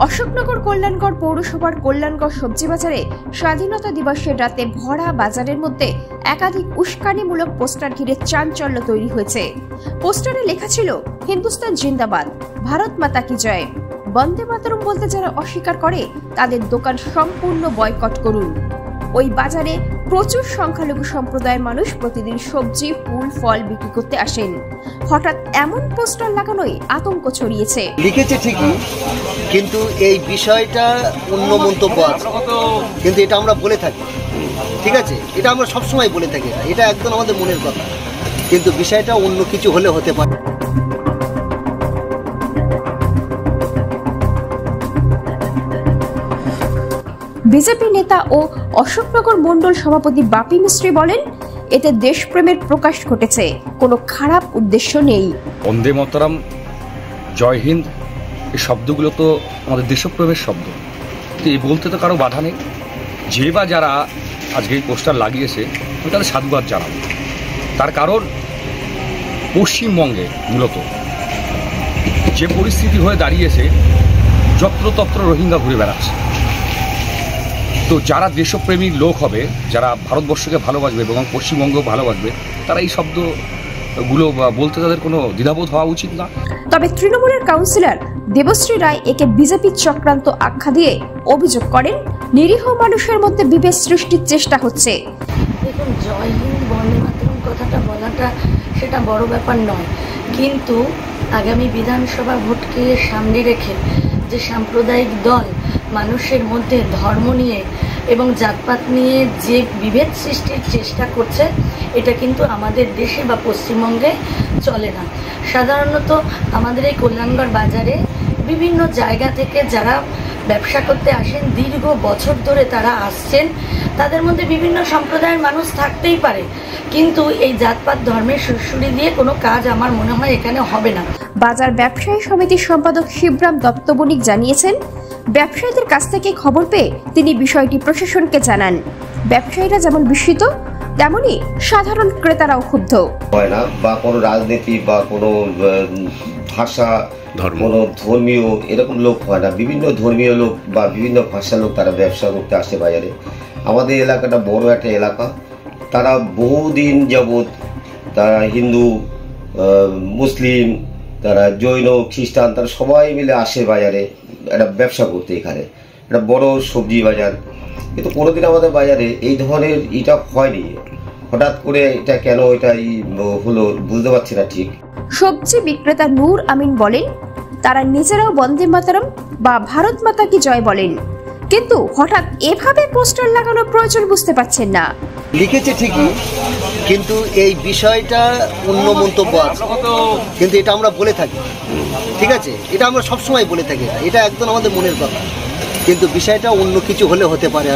অশোকনগর কল্যাণগড় পৌরসভার কল্যাণগড় সবজি বাজারে স্বাধীনতা দিবসের রাতে ভরা বাজারের মধ্যে একাধিক উস্কানিমূলক পোস্টার ঘিরে চাঞ্চল্য তৈরি হয়েছে। পোস্টারে লেখা ছিল হিন্দুস্তান জিন্দাবাদ, ভারত মাতা কি জয়। বন্দে মাতরম বলতে যারা অস্বীকার করে তাদের দোকান সম্পূর্ণ বয়কট করুন। ওই বাজারে প্রচুর সংখ্যালঘু সম্প্রদায়ের মানুষ প্রতিদিন সবজি, ফুল, ফল বিক্রি করতে আসেন। হঠাৎ এমন পোস্টার লাগানোই আতঙ্ক ছড়িয়েছে। লিখেছে ঠিকই, কিন্তু এই বিষয়টা অন্য মন্তব্য আছে, কিন্তু এটা আমরা বলে থাকি, ঠিক আছে, এটা আমরা সবসময় বলে থাকি, এটা একদম আমাদের মনের কথা, কিন্তু বিষয়টা অন্য কিছু হলে হতে পারে। বিজেপি নেতা ও অশোকনগর মণ্ডল সভাপতি বাপি মিস্ত্রি বলেন, এতে দেশপ্রেমের প্রকাশ ঘটেছে, কোনো খারাপ উদ্দেশ্য নেই। বন্দে মাতরম, জয় হিন্দ, এই শব্দগুলো তো আমাদের দেশপ্রেমের শব্দ, তো এই বলতে তো কারো বাধা নেই। যে বা যারা আজকে এই পোস্টার লাগিয়েছে আমি তাদের সাধুবাদ জানাবো। তার কারণ পশ্চিমবঙ্গে মূলত যে পরিস্থিতি হয়ে দাঁড়িয়েছে, যত্রতত্র রোহিঙ্গা ঘুরে বেড়াচ্ছে। তো যারা দেশপ্রেমী লোক হবে, যারা ভারতবর্ষকে ভালোবাসবে এবং পশ্চিমবঙ্গও ভালোবাসবে, তারা এই শব্দগুলো বলতে তাদের কোনো দ্বিধাবোধ হওয়া উচিত না। তবে তৃণমূলের কাউন্সিলর দেবশ্রী রায় একে বিজেপির চক্রান্ত আখ্যা দিয়ে অভিযোগ করেন, নিরীহ মানুষের মধ্যে বিভেদ সৃষ্টির চেষ্টা হচ্ছে। দেখুন, জয় হিন্দ, বন্দে মাতরম কথাটা বলাটা সেটা বড় ব্যাপার নয়, কিন্তু আগামী বিধানসভা ভোটকে সামনে রেখে যে সাম্প্রদায়িক দল মানুষের মধ্যে ধর্ম নিয়ে এবং জাতপাত নিয়ে যে বিভেদ সৃষ্টির চেষ্টা করছে, এটা কিন্তু আমাদের দেশে বা পশ্চিমবঙ্গে চলে না। সাধারণত আমাদের এই কল্যাণগড় বাজারে বিভিন্ন জায়গা থেকে যারা ব্যবসা করতে আসেন, দীর্ঘ বছর ধরে তারা আসছেন, তাদের মধ্যে বিভিন্ন সম্প্রদায়ের মানুষ থাকতেই পারে, কিন্তু এই জাতপাত ধর্মের সুরসুরি দিয়ে কোনো কাজ আমার মনে হয় এখানে হবে না। বাজার ব্যবসায়ী সমিতির সম্পাদক শিবরাম দত্ত বণিক জানিয়েছেন, ব্যবসায়ীদের কাছ থেকে খবর পেয়ে তিনি বিষয়টি প্রশাসনকে জানান। ব্যবসায়ীরা যেমন বিস্মিত, তেমনি সাধারণ ক্রেতারাও ক্ষুব্ধ। হয় না, বা কোনো রাজনীতি বা কোনো ভাষা, কোনো ধর্মীয় এরকম লোক হয় না। বিভিন্ন ধর্মীয় লোক বা বিভিন্ন ভাষার লোক তারা ব্যবসা করতে আসে বাজারে। আমাদের এলাকাটা বড় একটা এলাকা, তারা বহুদিন যাবৎ তারা হিন্দু, মুসলিম, তারা জৈন, খ্রিস্টান, তারা সবাই মিলে আসে বাজারে একটা ব্যবসা করতে। এখানে একটা বড় সবজি বাজার, কিন্তু কোনোদিন আমাদের বাজারে এই ধরনের এটা হয়নি। হঠাৎ করে এটা কেন এটা হলো বুঝতে পারছি না ঠিক। সবজি বিক্রেতা নূর আমিন বলেন, তারা নিজেরাও বন্দে মাতরম বা ভারত মাতা কি জয় বলেন, কিন্তু হঠাৎ এভাবে পোস্টার লাগানোর প্রয়োজন বুঝতে পারছেন না। লিখেছে ঠিকই, কিন্তু এই বিষয়টা অন্য মন্তব্য আছে, কিন্তু এটা আমরা বলে থাকি, ঠিক আছে, এটা আমরা সবসময় বলে থাকি, এটা একদম আমাদের মনের কথা, কিন্তু বিষয়টা অন্য কিছু হলে হতে পারে।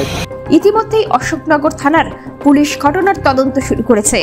ইতিমধ্যেই অশোকনগর থানার পুলিশ ঘটনার তদন্ত শুরু করেছে।